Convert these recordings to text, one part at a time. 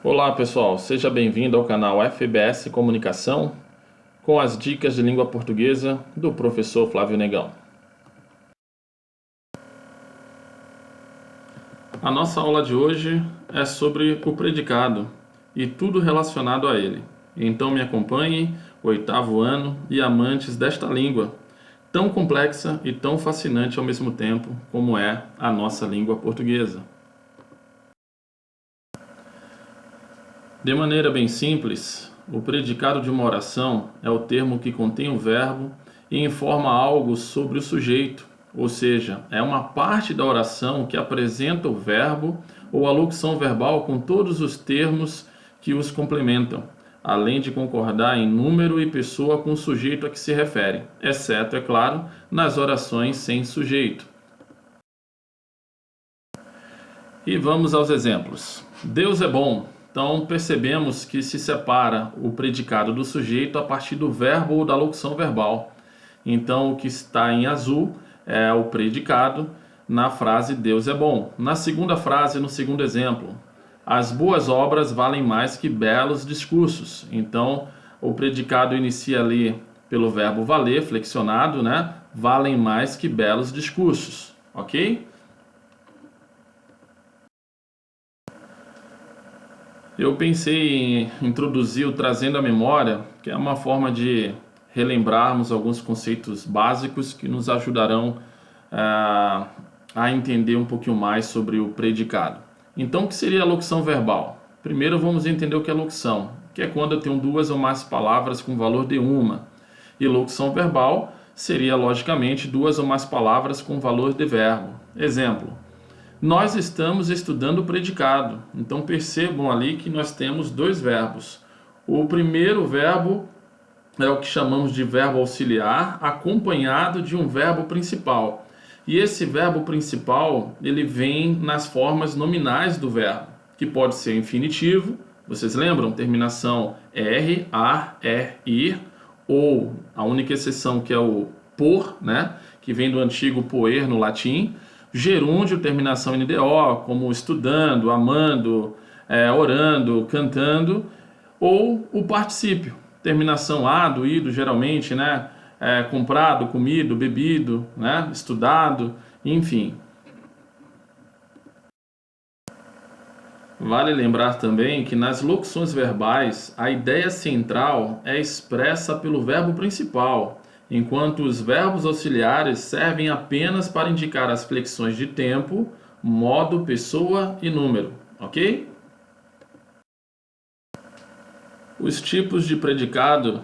Olá pessoal, seja bem-vindo ao canal FBS Comunicação com as dicas de língua portuguesa do professor Flávio Negão. A nossa aula de hoje é sobre o predicado e tudo relacionado a ele. Então me acompanhem, oitavo ano e amantes desta língua, tão complexa e tão fascinante ao mesmo tempo como é a nossa língua portuguesa. De maneira bem simples, o predicado de uma oração é o termo que contém o verbo e informa algo sobre o sujeito, ou seja, é uma parte da oração que apresenta o verbo ou a locução verbal com todos os termos que os complementam, além de concordar em número e pessoa com o sujeito a que se refere, exceto, é claro, nas orações sem sujeito. E vamos aos exemplos. Deus é bom. Então, percebemos que se separa o predicado do sujeito a partir do verbo ou da locução verbal. Então, o que está em azul é o predicado na frase Deus é bom. Na segunda frase, no segundo exemplo, as boas obras valem mais que belos discursos. Então, o predicado inicia ali pelo verbo valer, flexionado, né? Valem mais que belos discursos, ok? Eu pensei em introduzir o Trazendo à Memória, que é uma forma de relembrarmos alguns conceitos básicos que nos ajudarão a entender um pouquinho mais sobre o predicado. Então, o que seria a locução verbal? Primeiro vamos entender o que é locução, que é quando eu tenho duas ou mais palavras com valor de uma. E locução verbal seria, logicamente, duas ou mais palavras com valor de verbo. Exemplo: nós estamos estudando o predicado. Então percebam ali que nós temos dois verbos. O primeiro verbo é o que chamamos de verbo auxiliar, acompanhado de um verbo principal. E esse verbo principal, ele vem nas formas nominais do verbo, que pode ser infinitivo, vocês lembram? Terminação R, ar, ir, ou a única exceção que é o por, né? Que vem do antigo poer no latim. Gerúndio, terminação em NDO, como estudando, amando, orando, cantando, ou o particípio, terminação ado, ido, geralmente, né? Comprado, comido, bebido, né? Estudado, enfim. Vale lembrar também que nas locuções verbais, a ideia central é expressa pelo verbo principal, enquanto os verbos auxiliares servem apenas para indicar as flexões de tempo, modo, pessoa e número, ok? Os tipos de predicado,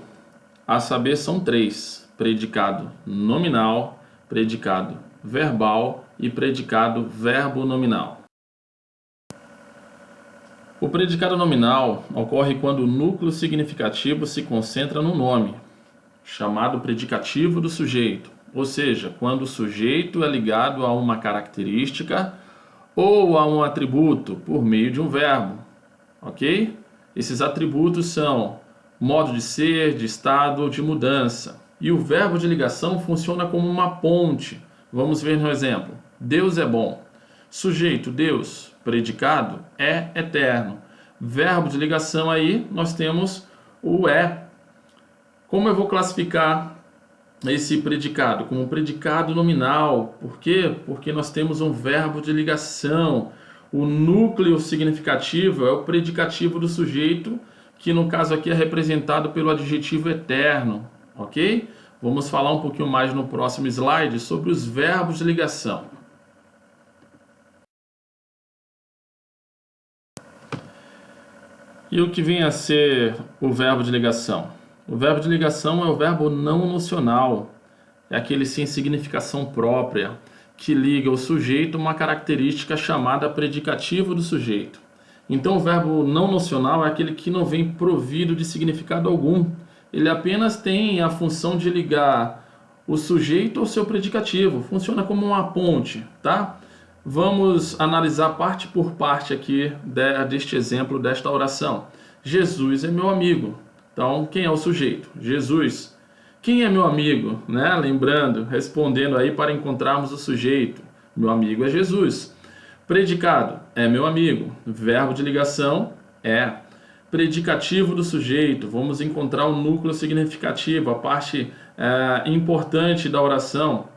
a saber, são três: predicado nominal, predicado verbal e predicado verbo nominal. O predicado nominal ocorre quando o núcleo significativo se concentra no nome, chamado predicativo do sujeito, ou seja, quando o sujeito é ligado a uma característica ou a um atributo por meio de um verbo, ok? Esses atributos são modo de ser, de estado ou de mudança. E o verbo de ligação funciona como uma ponte. Vamos ver no exemplo. Deus é bom. Sujeito, Deus. Predicado, é eterno. Verbo de ligação aí, nós temos o é. Como eu vou classificar esse predicado? Como um predicado nominal. Por quê? Porque nós temos um verbo de ligação. O núcleo significativo é o predicativo do sujeito, que no caso aqui é representado pelo adjetivo eterno, ok? Vamos falar um pouquinho mais no próximo slide sobre os verbos de ligação. E o que vem a ser o verbo de ligação? O verbo de ligação é o verbo não nocional, é aquele sem significação própria, que liga o sujeito a uma característica chamada predicativo do sujeito. Então o verbo não nocional é aquele que não vem provido de significado algum. Ele apenas tem a função de ligar o sujeito ao seu predicativo, funciona como uma ponte, tá? Vamos analisar parte por parte aqui deste exemplo, desta oração. Jesus é meu amigo. Então, quem é o sujeito? Jesus. Quem é meu amigo? Né? Lembrando, respondendo aí para encontrarmos o sujeito. Meu amigo é Jesus. Predicado é meu amigo. Verbo de ligação É. Predicativo do sujeito. Vamos encontrar o núcleo significativo, a parte importante da oração.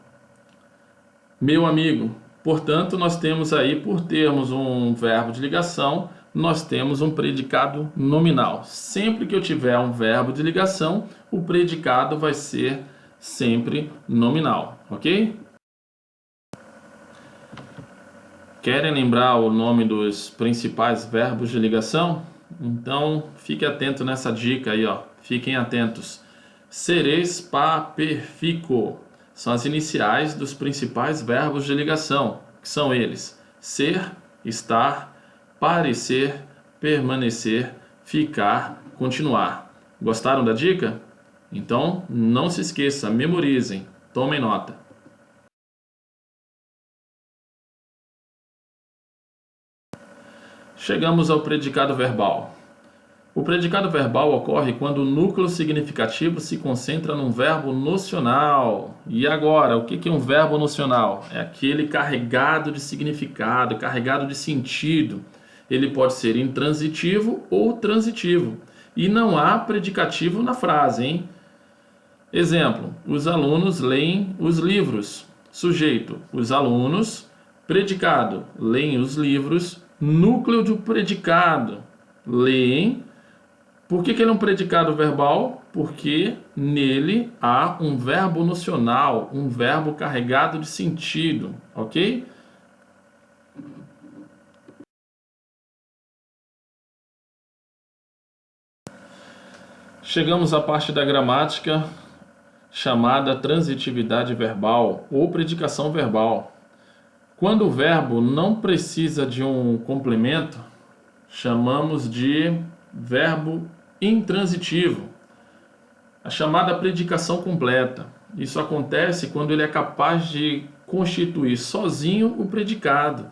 Meu amigo. Portanto, nós temos aí, por termos um verbo de ligação, nós temos um predicado nominal. Sempre que eu tiver um verbo de ligação, o predicado vai ser sempre nominal, ok? Querem lembrar o nome dos principais verbos de ligação? Então, fique atento nessa dica aí, ó. Fiquem atentos. Seres, pa, perfico. São as iniciais dos principais verbos de ligação, que são eles: ser, estar, parecer, permanecer, ficar, continuar. Gostaram da dica? Então, não se esqueça, memorizem, tomem nota. Chegamos ao predicado verbal. O predicado verbal ocorre quando o núcleo significativo se concentra num verbo nocional. E agora, o que é um verbo nocional? É aquele carregado de significado, carregado de sentido. Ele pode ser intransitivo ou transitivo. E não há predicativo na frase, hein? Exemplo, os alunos leem os livros. Sujeito, os alunos. Predicado, leem os livros. Núcleo do predicado, leem. Por que ele é um predicado verbal? Porque nele há um verbo nocional, um verbo carregado de sentido, ok? Chegamos à parte da gramática chamada transitividade verbal ou predicação verbal. Quando o verbo não precisa de um complemento, chamamos de verbo intransitivo, a chamada predicação completa. Isso acontece quando ele é capaz de constituir sozinho o predicado,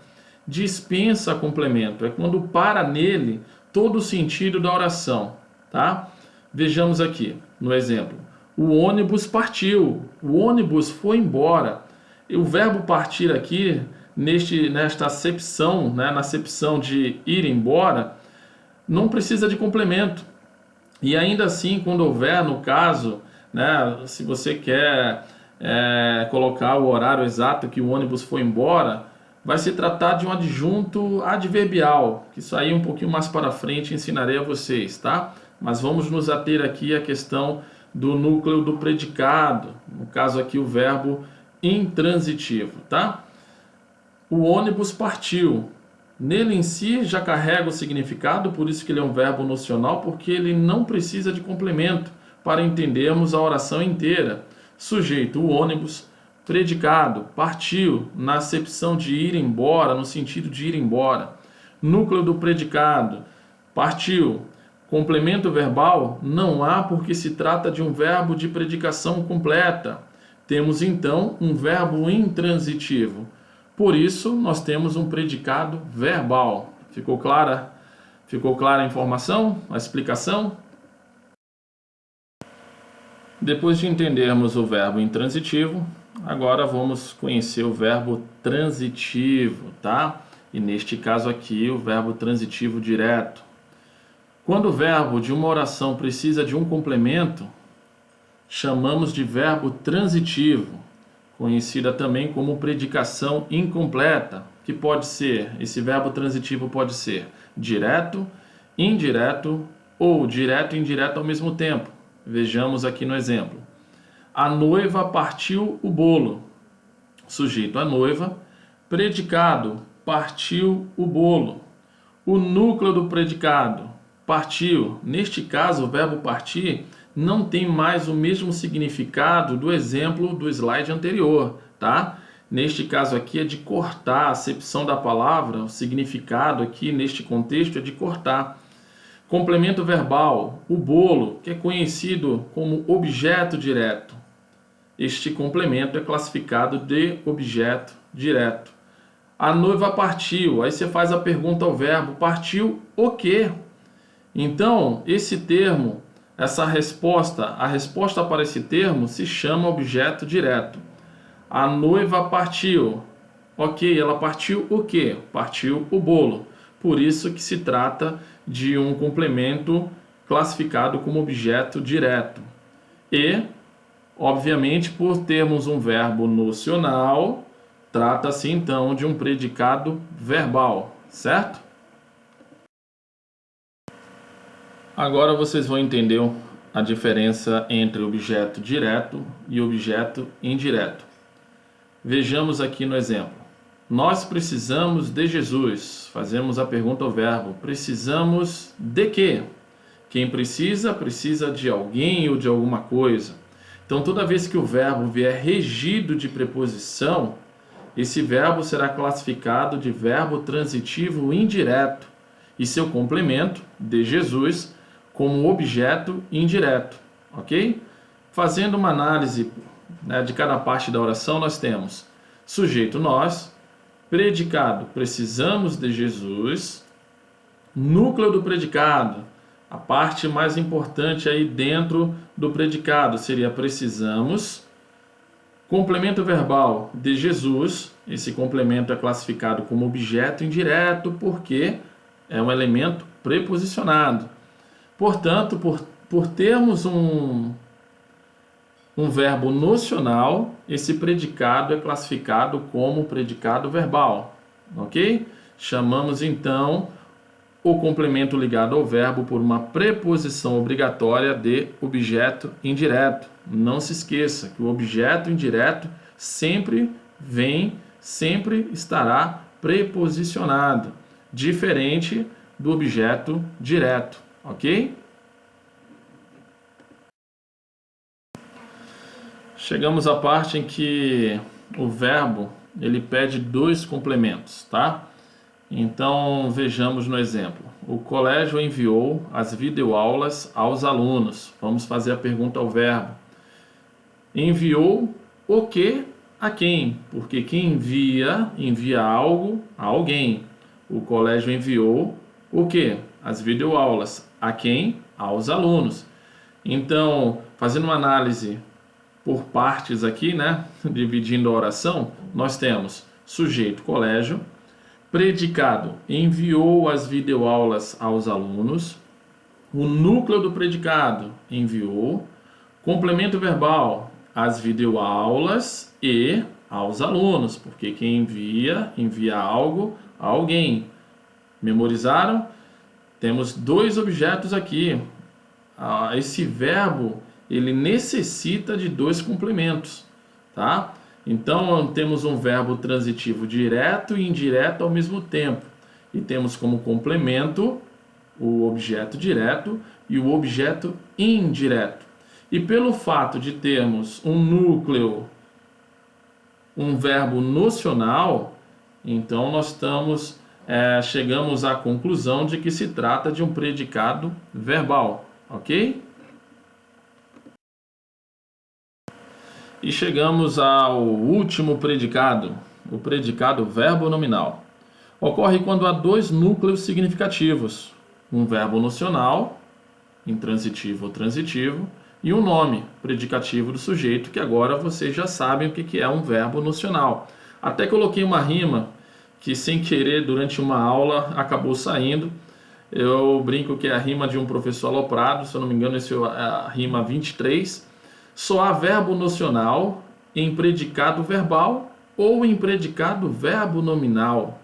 dispensa complemento, é quando para nele todo o sentido da oração, tá? Vejamos aqui no exemplo: o ônibus partiu, o ônibus foi embora. E o verbo partir aqui, nesta acepção, né, na acepção de ir embora, não precisa de complemento. E ainda assim, quando houver, no caso, né, se você quer colocar o horário exato que o ônibus foi embora, vai se tratar de um adjunto adverbial, que isso aí um pouquinho mais para frente ensinarei a vocês, tá? Mas vamos nos ater aqui à questão do núcleo do predicado, no caso aqui o verbo intransitivo, tá? O ônibus partiu. Nele em si já carrega o significado, por isso que ele é um verbo nocional, porque ele não precisa de complemento para entendermos a oração inteira. Sujeito, o ônibus. Predicado, partiu, na acepção de ir embora, no sentido de ir embora. Núcleo do predicado, partiu. Complemento verbal não há, porque se trata de um verbo de predicação completa. Temos então um verbo intransitivo. Por isso, nós temos um predicado verbal. Ficou clara? Ficou clara a informação, a explicação? Depois de entendermos o verbo intransitivo, agora vamos conhecer o verbo transitivo, tá? E neste caso aqui, o verbo transitivo direto. Quando o verbo de uma oração precisa de um complemento, chamamos de verbo transitivo, conhecida também como predicação incompleta, que pode ser, esse verbo transitivo pode ser direto, indireto ou direto e indireto ao mesmo tempo. Vejamos aqui no exemplo. A noiva partiu o bolo. Sujeito, a noiva. Predicado, partiu o bolo. O núcleo do predicado, partiu. Neste caso, o verbo partir não tem mais o mesmo significado do exemplo do slide anterior, tá? Neste caso aqui é de cortar, a acepção da palavra, o significado aqui neste contexto é de cortar. Complemento verbal, o bolo, que é conhecido como objeto direto. Este complemento é classificado de objeto direto. A noiva partiu, aí você faz a pergunta ao verbo, partiu o quê? Então, esse termo, essa resposta, a resposta para esse termo se chama objeto direto. A noiva partiu. Ok, ela partiu o quê? Partiu o bolo. por isso que se trata de um complemento classificado como objeto direto. E, obviamente, por termos um verbo nocional, trata-se então de um predicado verbal, certo? Agora vocês vão entender a diferença entre objeto direto e objeto indireto. Vejamos aqui no exemplo. Nós precisamos de Jesus. Fazemos a pergunta ao verbo. Precisamos de quê? Quem precisa, precisa de alguém ou de alguma coisa. Então, toda vez que o verbo vier regido de preposição, esse verbo será classificado de verbo transitivo indireto e seu complemento, de Jesus, como objeto indireto, ok? Fazendo uma análise, de cada parte da oração, nós temos sujeito nós, predicado precisamos de Jesus, núcleo do predicado, a parte mais importante aí dentro do predicado seria precisamos, complemento verbal de Jesus, esse complemento é classificado como objeto indireto porque é um elemento preposicionado. Portanto, por termos um verbo nocional, esse predicado é classificado como predicado verbal, ok? Chamamos então o complemento ligado ao verbo por uma preposição obrigatória de objeto indireto. Não se esqueça que o objeto indireto sempre estará preposicionado, diferente do objeto direto, ok? Chegamos à parte em que o verbo ele pede dois complementos, tá? Então vejamos no exemplo. O colégio enviou as videoaulas aos alunos. Vamos fazer a pergunta ao verbo. Enviou o que a quem? Porque quem envia algo a alguém. O colégio enviou o que? As videoaulas. A quem? Aos alunos. Então, fazendo uma análise por partes aqui, dividindo a oração, nós temos sujeito colégio, predicado enviou as videoaulas aos alunos, o núcleo do predicado enviou, complemento verbal as videoaulas e aos alunos, porque quem envia algo a alguém. Memorizaram? Temos dois objetos aqui. Esse verbo ele necessita de dois complementos, tá? Então, temos um verbo transitivo direto e indireto ao mesmo tempo. E temos como complemento o objeto direto e o objeto indireto. E pelo fato de termos um núcleo, um verbo nocional, então nós chegamos à conclusão de que se trata de um predicado verbal, ok? E chegamos ao último predicado, o predicado verbo nominal. Ocorre quando há dois núcleos significativos, um verbo nocional, intransitivo ou transitivo, e um nome, predicativo do sujeito, que agora vocês já sabem o que é um verbo nocional. Até coloquei uma rima que, sem querer, durante uma aula, acabou saindo. Eu brinco que é a rima de um professor aloprado, se eu não me engano, essa é a rima 23. Só há verbo nocional em predicado verbal ou em predicado verbo nominal.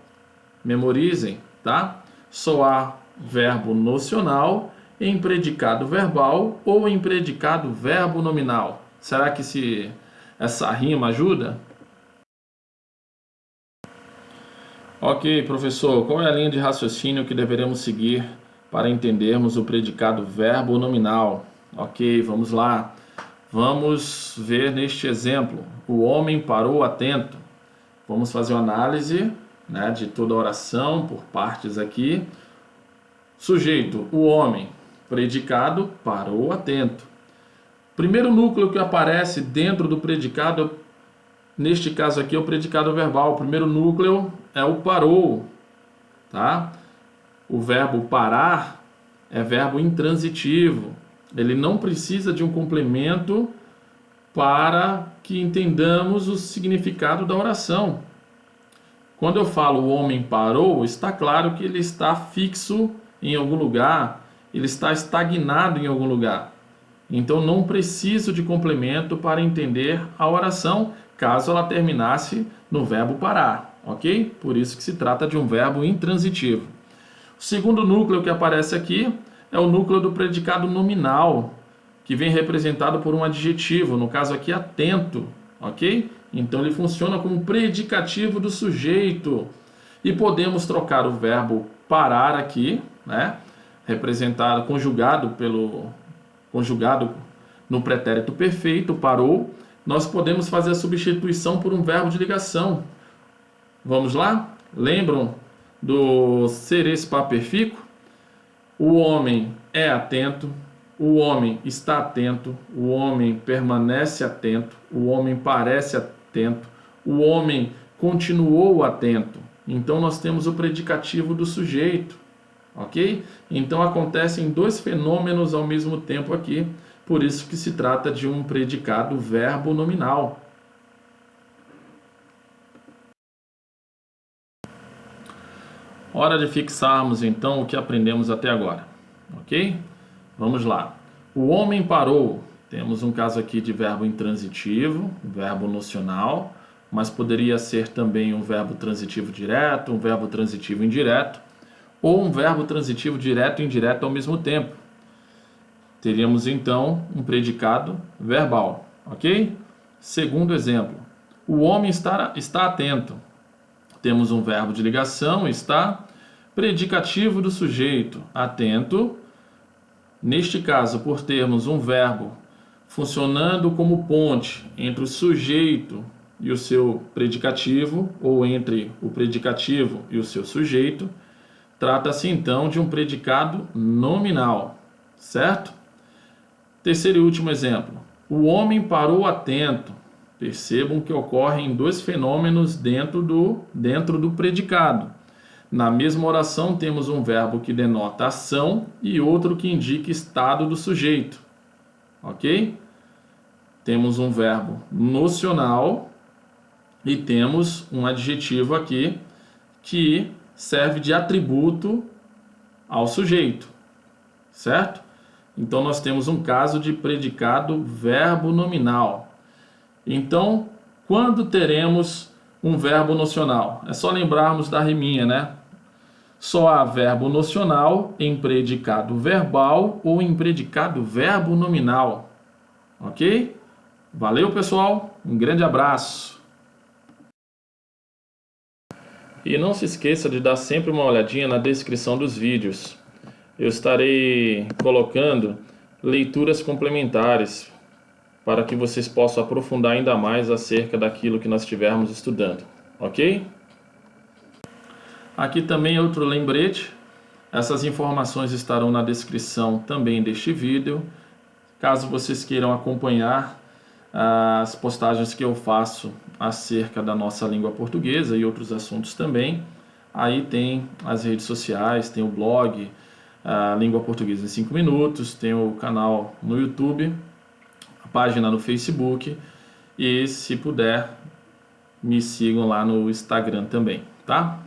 Memorizem, tá? Só há verbo nocional em predicado verbal ou em predicado verbo nominal. Será que essa rima ajuda? Ok, professor, qual é a linha de raciocínio que deveremos seguir para entendermos o predicado verbo nominal? Ok, vamos lá. Vamos ver neste exemplo. O homem parou atento. Vamos fazer uma análise, de toda a oração por partes aqui. Sujeito, o homem. Predicado, parou atento. Primeiro núcleo que aparece dentro do predicado, neste caso aqui é o predicado verbal. O primeiro núcleo é o parou, tá? O verbo parar é verbo intransitivo. Ele não precisa de um complemento para que entendamos o significado da oração. Quando eu falo o homem parou, está claro que ele está fixo em algum lugar, ele está estagnado em algum lugar. Então não preciso de complemento para entender a oração, caso ela terminasse no verbo parar, ok? Por isso que se trata de um verbo intransitivo. O segundo núcleo que aparece aqui é o núcleo do predicado nominal, que vem representado por um adjetivo, no caso aqui atento, ok? Então ele funciona como predicativo do sujeito. E podemos trocar o verbo parar aqui, né? Representado, conjugado no pretérito perfeito, parou. Nós podemos fazer a substituição por um verbo de ligação. Vamos lá? Lembram do seres perfícuo? O homem é atento, o homem está atento, o homem permanece atento, o homem parece atento, o homem continuou atento. Então nós temos o predicativo do sujeito, ok? Então acontecem dois fenômenos ao mesmo tempo aqui, por isso que se trata de um predicado verbo nominal. Hora de fixarmos então o que aprendemos até agora, ok? Vamos lá. O homem parou. Temos um caso aqui de verbo intransitivo, verbo nocional, mas poderia ser também um verbo transitivo direto, um verbo transitivo indireto, ou um verbo transitivo direto e indireto ao mesmo tempo. Teríamos então um predicado verbal, ok? Segundo exemplo, o homem está atento. Temos um verbo de ligação, está, predicativo do sujeito, atento. Neste caso, por termos um verbo funcionando como ponte entre o sujeito e o seu predicativo, ou entre o predicativo e o seu sujeito, trata-se então de um predicado nominal, certo? Terceiro e último exemplo. O homem parou atento. Percebam que ocorrem dois fenômenos dentro do predicado. Na mesma oração temos um verbo que denota ação e outro que indica estado do sujeito. Ok? Temos um verbo nocional e temos um adjetivo aqui que serve de atributo ao sujeito. Certo? Então nós temos um caso de predicado verbo nominal. Então, quando teremos um verbo nocional? É só lembrarmos da riminha, né? Só há verbo nocional em predicado verbal ou em predicado verbo nominal. Ok? Valeu, pessoal. Um grande abraço. E não se esqueça de dar sempre uma olhadinha na descrição dos vídeos. Eu estarei colocando leituras complementares para que vocês possam aprofundar ainda mais acerca daquilo que nós estivermos estudando. Ok? Aqui também outro lembrete. Essas informações estarão na descrição também deste vídeo. Caso vocês queiram acompanhar as postagens que eu faço acerca da nossa língua portuguesa e outros assuntos também, aí tem as redes sociais, tem o blog, a Língua Portuguesa em 5 Minutos, tem o canal no YouTube, a página no Facebook e, se puder, me sigam lá no Instagram também, tá?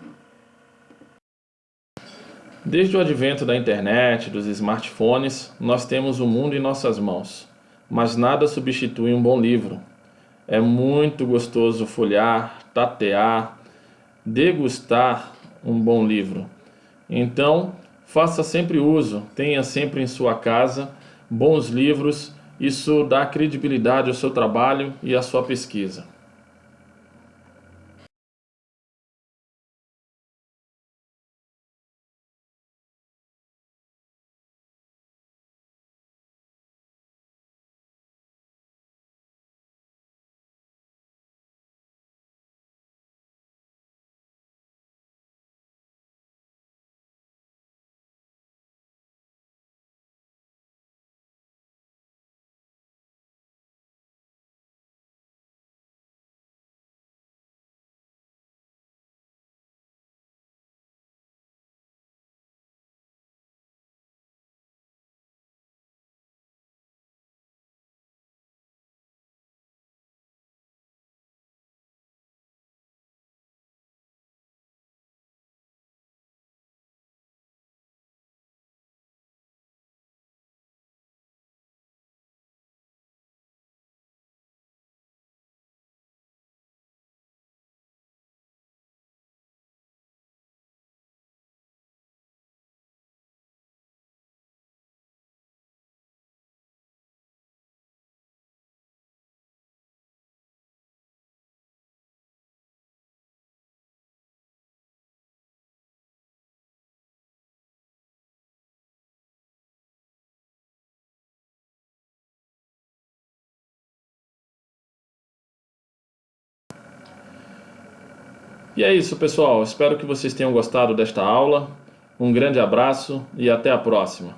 Desde o advento da internet, dos smartphones, nós temos o mundo em nossas mãos, mas nada substitui um bom livro. É muito gostoso folhear, tatear, degustar um bom livro. Então, faça sempre uso, tenha sempre em sua casa bons livros, isso dá credibilidade ao seu trabalho e à sua pesquisa. E é isso, pessoal. Espero que vocês tenham gostado desta aula. Um grande abraço e até a próxima.